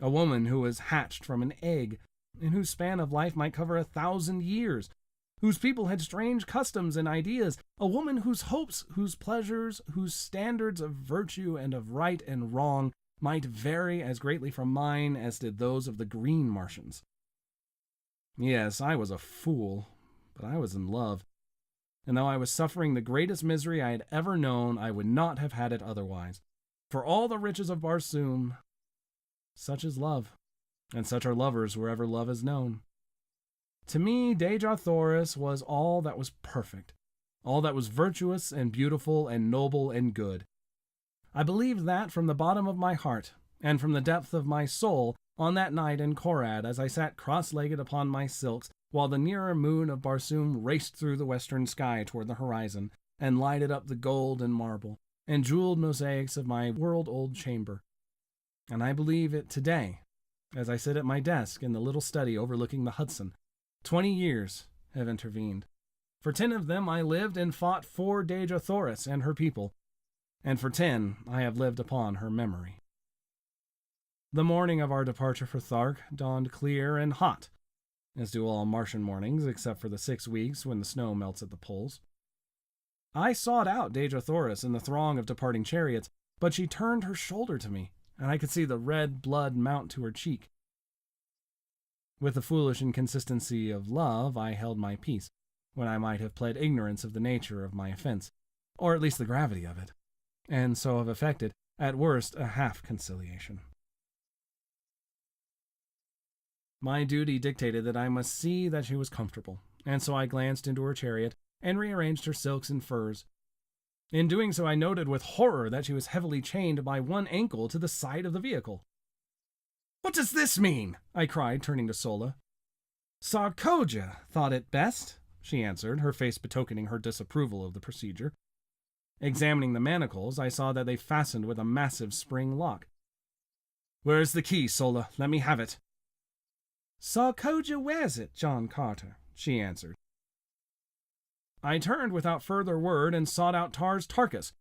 A woman who was hatched from an egg, and whose span of life might cover 1,000 years, whose people had strange customs and ideas, a woman whose hopes, whose pleasures, whose standards of virtue and of right and wrong might vary as greatly from mine as did those of the green Martians. Yes, I was a fool, but I was in love, and though I was suffering the greatest misery I had ever known, I would not have had it otherwise. For all the riches of Barsoom, such is love, and such are lovers wherever love is known. To me, Deirdre Thoris was all that was perfect, all that was virtuous and beautiful and noble and good. I believed that from the bottom of my heart, and from the depth of my soul, on that night in Korad, as I sat cross-legged upon my silks, while the nearer moon of Barsoom raced through the western sky toward the horizon, and lighted up the gold and marble, and jeweled mosaics of my world-old chamber. And I believe it today, as I sit at my desk in the little study overlooking the Hudson. 20 years have intervened. For 10 of them I lived and fought for Deirdre Thoris and her people, and for 10 I have lived upon her memory. The morning of our departure for Thark dawned clear and hot, as do all Martian mornings except for the 6 weeks when the snow melts at the poles. I sought out Deirdre Thoris in the throng of departing chariots, but she turned her shoulder to me, and I could see the red blood mount to her cheek. With the foolish inconsistency of love, I held my peace, when I might have pled ignorance of the nature of my offense, or at least the gravity of it, and so have effected, at worst, a half-conciliation. My duty dictated that I must see that she was comfortable, and so I glanced into her chariot and rearranged her silks and furs. In doing so, I noted with horror that she was heavily chained by one ankle to the side of the vehicle. "What does this mean?" I cried, turning to Sola. "Sarkoja thought it best," she answered, her face betokening her disapproval of the procedure. Examining the manacles, I saw that they fastened with a massive spring lock. "Where is the key, Sola? Let me have it." "Sarkoja wears it, John Carter," she answered. I turned without further word and sought out Tars Tarkas,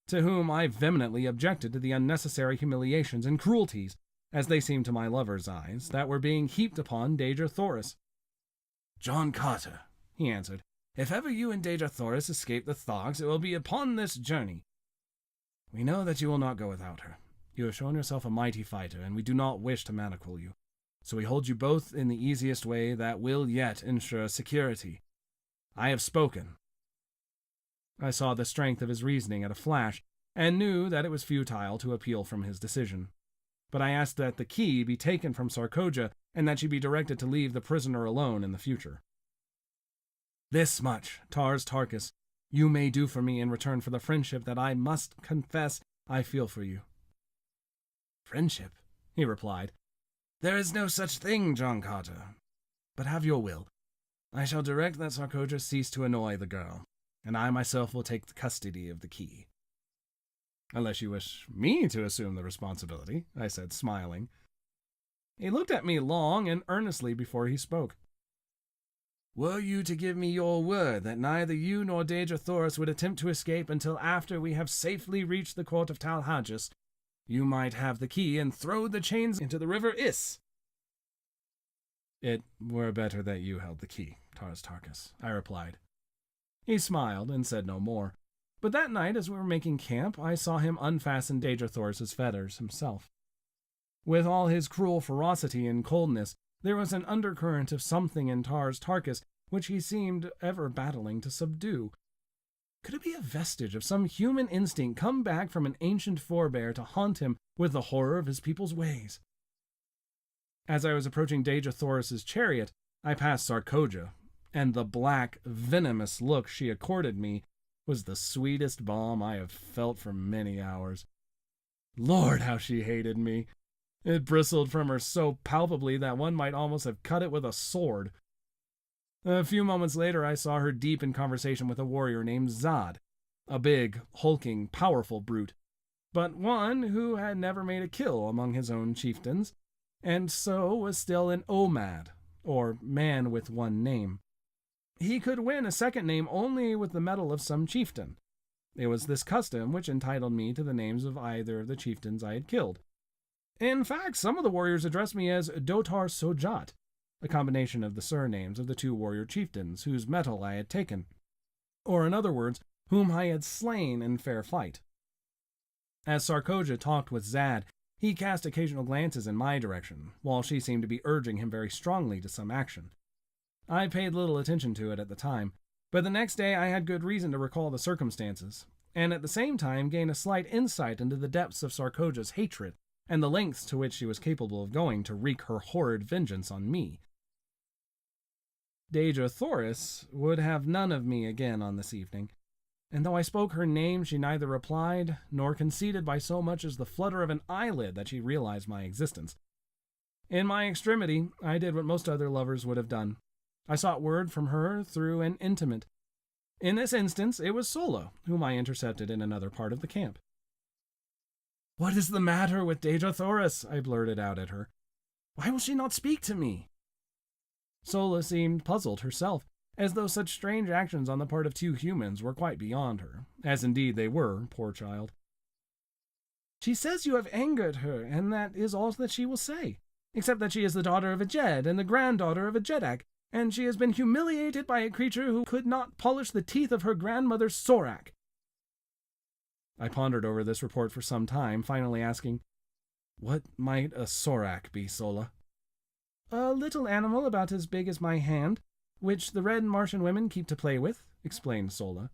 to whom I vehemently objected to the unnecessary humiliations and cruelties, as they seemed to my lover's eyes, that were being heaped upon Deirdre Thoris. "John Carter," he answered, "if ever you and Deirdre Thoris escape the Tharks, it will be upon this journey. We know that you will not go without her. You have shown yourself a mighty fighter, and we do not wish to manacle you. So we hold you both in the easiest way that will yet ensure security. I have spoken." I saw the strength of his reasoning at a flash, and knew that it was futile to appeal from his decision. But I asked that the key be taken from Sarkoja, and that she be directed to leave the prisoner alone in the future. This much, Tars Tarkas, you may do for me in return for the friendship that I must confess I feel for you. Friendship, he replied. There is no such thing, John Carter. But have your will. I shall direct that Sarkoja cease to annoy the girl, and I myself will take the custody of the key. Unless you wish me to assume the responsibility, I said, smiling. He looked at me long and earnestly before he spoke. Were you to give me your word that neither you nor Deja Thoris would attempt to escape until after we have safely reached the court of Talhajas, you might have the key and throw the chains into the river Is. It were better that you held the key, Tars Tarkas, I replied. He smiled and said no more, but that night as we were making camp, I saw him unfasten Deja Thoris's fetters himself. With all his cruel ferocity and coldness, there was an undercurrent of something in Tars Tarkas which he seemed ever battling to subdue. Could it be a vestige of some human instinct come back from an ancient forebear to haunt him with the horror of his people's ways? As I was approaching Deja Thoris's chariot, I passed Sarkoja, and the black, venomous look she accorded me was the sweetest balm I have felt for many hours. Lord, how she hated me! It bristled from her so palpably that one might almost have cut it with a sword. A few moments later I saw her deep in conversation with a warrior named Zod, a big, hulking, powerful brute, but one who had never made a kill among his own chieftains, and so was still an Omad, or man with one name. He could win a second name only with the medal of some chieftain. It was this custom which entitled me to the names of either of the chieftains I had killed. In fact, some of the warriors addressed me as Dotar Sojat, a combination of the surnames of the two warrior chieftains whose metal I had taken, or in other words, whom I had slain in fair fight. As Sarkoja talked with Zad, he cast occasional glances in my direction, while she seemed to be urging him very strongly to some action. I paid little attention to it at the time, but the next day I had good reason to recall the circumstances, and at the same time gain a slight insight into the depths of Sarkoja's hatred, and the lengths to which she was capable of going to wreak her horrid vengeance on me. Deja Thoris would have none of me again on this evening, and though I spoke her name, she neither replied nor conceded by so much as the flutter of an eyelid that she realized my existence. In my extremity, I did what most other lovers would have done. I sought word from her through an intimate. In this instance, it was Sola, whom I intercepted in another part of the camp. What is the matter with Deja Thoris? I blurted out at her. Why will she not speak to me? Sola seemed puzzled herself, as though such strange actions on the part of two humans were quite beyond her, as indeed they were, poor child. She says you have angered her, and that is all that she will say, except that she is the daughter of a Jed and the granddaughter of a Jedak, and she has been humiliated by a creature who could not polish the teeth of her grandmother Sorak. I pondered over this report for some time, finally asking, What might a Sorak be, Sola? A little animal about as big as my hand, which the red Martian women keep to play with, explained Sola.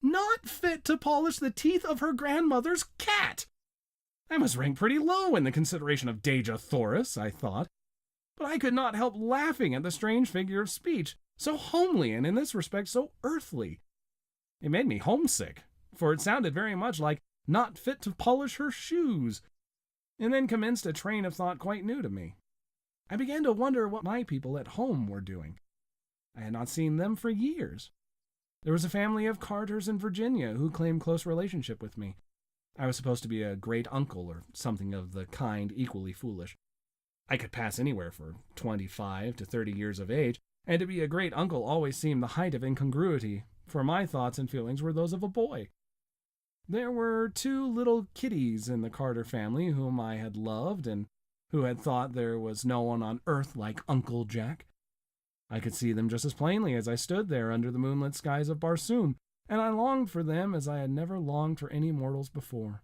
Not fit to polish the teeth of her grandmother's cat! I must rank pretty low in the consideration of Deja Thoris, I thought, but I could not help laughing at the strange figure of speech, so homely and in this respect so earthly. It made me homesick, for it sounded very much like not fit to polish her shoes, and then commenced a train of thought quite new to me. I began to wonder what my people at home were doing. I had not seen them for years. There was a family of Carters in Virginia who claimed close relationship with me. I was supposed to be a great uncle or something of the kind, equally foolish. I could pass anywhere for 25 to 30 years of age, and to be a great uncle always seemed the height of incongruity, for my thoughts and feelings were those of a boy. There were two little kiddies in the Carter family whom I had loved and who had thought there was no one on earth like Uncle Jack. I could see them just as plainly as I stood there under the moonlit skies of Barsoom, and I longed for them as I had never longed for any mortals before.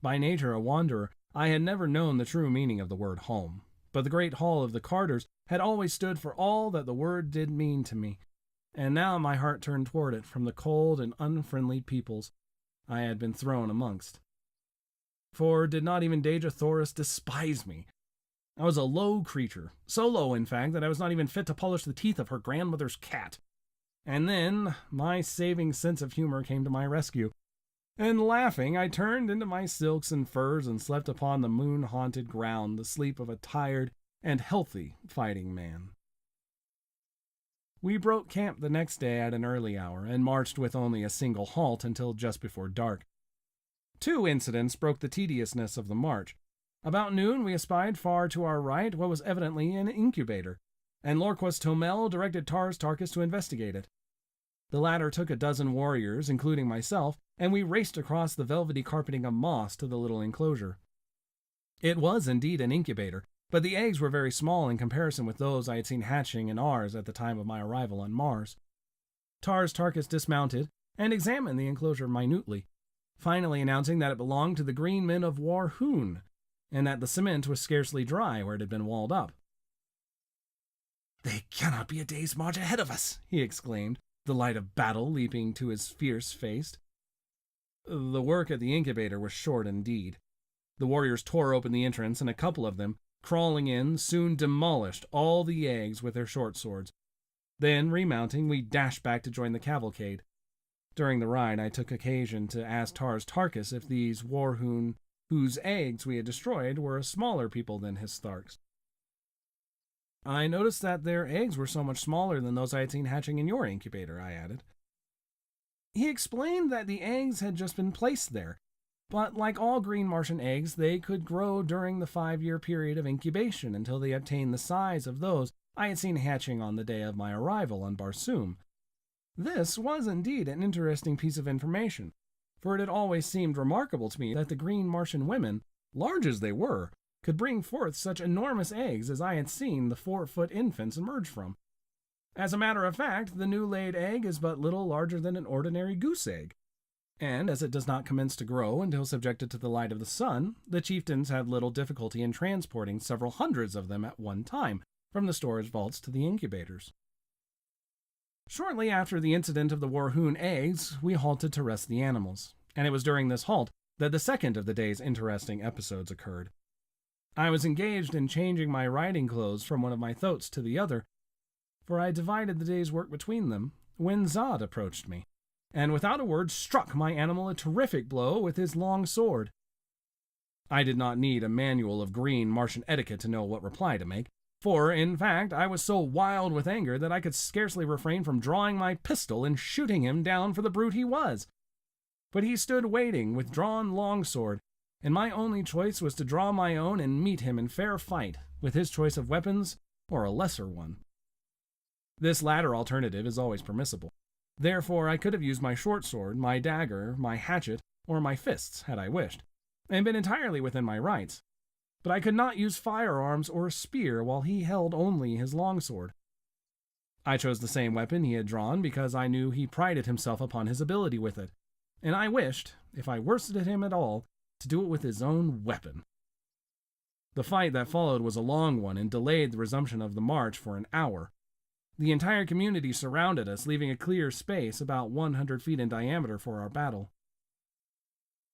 By nature a wanderer, I had never known the true meaning of the word home, but the great hall of the Carters had always stood for all that the word did mean to me. and now my heart turned toward it from the cold and unfriendly peoples I had been thrown amongst. For did not even Dejah Thoris despise me? I was a low creature, so low, in fact, that I was not even fit to polish the teeth of her grandmother's cat. And then my saving sense of humor came to my rescue, and laughing, I turned into my silks and furs and slept upon the moon-haunted ground, the sleep of a tired and healthy fighting man. We broke camp the next day at an early hour, and marched with only a single halt until just before dark. 2 incidents broke the tediousness of the march. About noon we espied far to our right what was evidently an incubator, and Lorquas Tomel directed Tars Tarkas to investigate it. The latter took a dozen warriors, including myself, and we raced across the velvety carpeting of moss to the little enclosure. It was indeed an incubator, but the eggs were very small in comparison with those I had seen hatching in ours at the time of my arrival on Mars. Tars Tarkas dismounted and examined the enclosure minutely, finally announcing that it belonged to the green men of Warhoon, and that the cement was scarcely dry where it had been walled up. "They cannot be a day's march ahead of us," he exclaimed, the light of battle leaping to his fierce face. The work at the incubator was short indeed. The warriors tore open the entrance, and a couple of them, crawling in, soon demolished all the eggs with their short swords. Then, remounting, we dashed back to join the cavalcade. During the ride, I took occasion to ask Tars Tarkas if these Warhoon, whose eggs we had destroyed, were a smaller people than his Tharks. "I noticed that their eggs were so much smaller than those I had seen hatching in your incubator," I added. He explained that the eggs had just been placed there, but like all green Martian eggs, they could grow during the 5-year period of incubation until they obtained the size of those I had seen hatching on the day of my arrival on Barsoom. This was indeed an interesting piece of information, for it had always seemed remarkable to me that the green Martian women, large as they were, could bring forth such enormous eggs as I had seen the 4-foot infants emerge from. As a matter of fact, the new-laid egg is but little larger than an ordinary goose egg, and as it does not commence to grow until subjected to the light of the sun, the chieftains had little difficulty in transporting several hundreds of them at one time from the storage vaults to the incubators. Shortly after the incident of the Warhoon eggs, we halted to rest the animals, and it was during this halt that the second of the day's interesting episodes occurred. I was engaged in changing my riding clothes from one of my thoats to the other, for I divided the day's work between them, when Zod approached me, and without a word struck my animal a terrific blow with his long sword. I did not need a manual of green Martian etiquette to know what reply to make, for, in fact, I was so wild with anger that I could scarcely refrain from drawing my pistol and shooting him down for the brute he was. But he stood waiting with drawn longsword, and my only choice was to draw my own and meet him in fair fight, with his choice of weapons or a lesser one. This latter alternative is always permissible. Therefore, I could have used my short sword, my dagger, my hatchet, or my fists, had I wished, and been entirely within my rights. But I could not use firearms or a spear while he held only his longsword. I chose the same weapon he had drawn because I knew he prided himself upon his ability with it, and I wished, if I worsted him at all, to do it with his own weapon. The fight that followed was a long one and delayed the resumption of the march for an hour. The entire community surrounded us, leaving a clear space about 100 feet in diameter for our battle.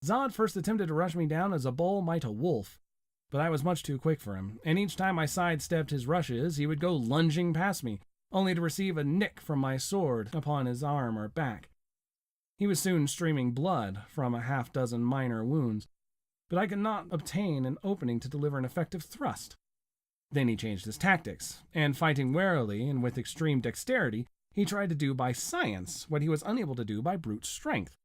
Zod first attempted to rush me down as a bull might a wolf, but I was much too quick for him, and each time I sidestepped his rushes, he would go lunging past me, only to receive a nick from my sword upon his arm or back. He was soon streaming blood from a half-dozen minor wounds, but I could not obtain an opening to deliver an effective thrust. Then he changed his tactics, and fighting warily and with extreme dexterity, he tried to do by science what he was unable to do by brute strength.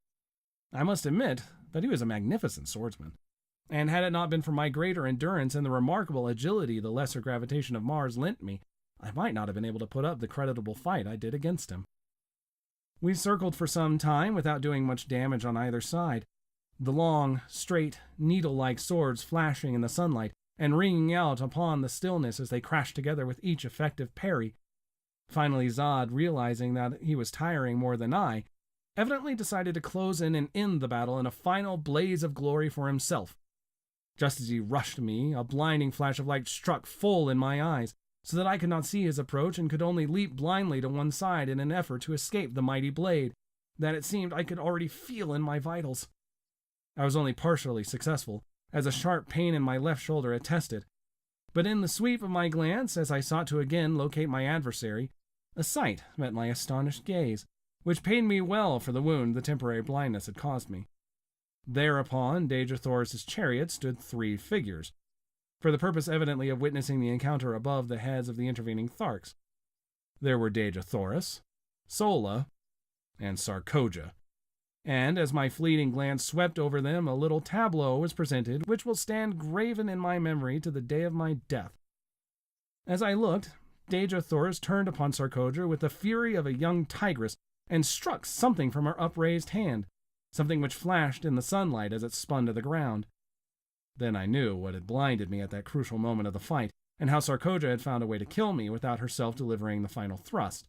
I must admit that he was a magnificent swordsman, and had it not been for my greater endurance and the remarkable agility the lesser gravitation of Mars lent me, I might not have been able to put up the creditable fight I did against him. We circled for some time without doing much damage on either side, the long, straight, needle-like swords flashing in the sunlight and ringing out upon the stillness as they crashed together with each effective parry. Finally, Zod, realizing that he was tiring more than I, evidently decided to close in and end the battle in a final blaze of glory for himself. Just as he rushed me, a blinding flash of light struck full in my eyes, so that I could not see his approach and could only leap blindly to one side in an effort to escape the mighty blade that it seemed I could already feel in my vitals. I was only partially successful, as a sharp pain in my left shoulder attested. But in the sweep of my glance, as I sought to again locate my adversary, a sight met my astonished gaze, which paid me well for the wound the temporary blindness had caused me. There upon Dejah Thoris's chariot stood 3 figures, for the purpose evidently of witnessing the encounter above the heads of the intervening Tharks. There were Dejah Thoris, Sola, and Sarkoja, and as my fleeting glance swept over them, a little tableau was presented which will stand graven in my memory to the day of my death. As I looked, Dejah Thoris turned upon Sarkoja with the fury of a young tigress and struck something from her upraised hand, something which flashed in the sunlight as it spun to the ground. Then I knew what had blinded me at that crucial moment of the fight, and how Sarkoja had found a way to kill me without herself delivering the final thrust.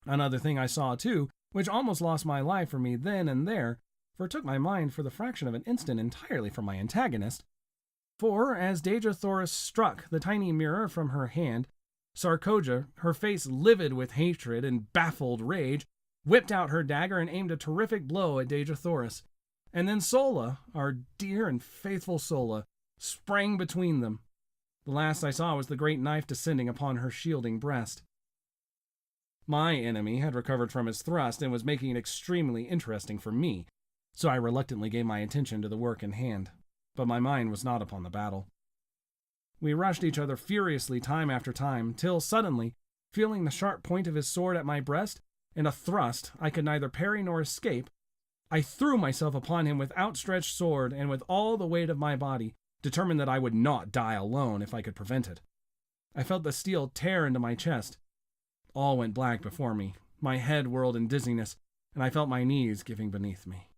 Another thing I saw, too, which almost lost my life for me then and there, for it took my mind for the fraction of an instant entirely from my antagonist. For, as Dejah Thoris struck the tiny mirror from her hand, Sarkoja, her face livid with hatred and baffled rage, whipped out her dagger and aimed a terrific blow at Dejah Thoris. And then Sola, our dear and faithful Sola, sprang between them. The last I saw was the great knife descending upon her shielding breast. My enemy had recovered from his thrust and was making it extremely interesting for me, so I reluctantly gave my attention to the work in hand, but my mind was not upon the battle. We rushed each other furiously time after time, till suddenly, feeling the sharp point of his sword at my breast, and a thrust I could neither parry nor escape, I threw myself upon him with outstretched sword and with all the weight of my body, determined that I would not die alone if I could prevent it. I felt the steel tear into my chest. All went black before me, my head whirled in dizziness, and I felt my knees giving beneath me.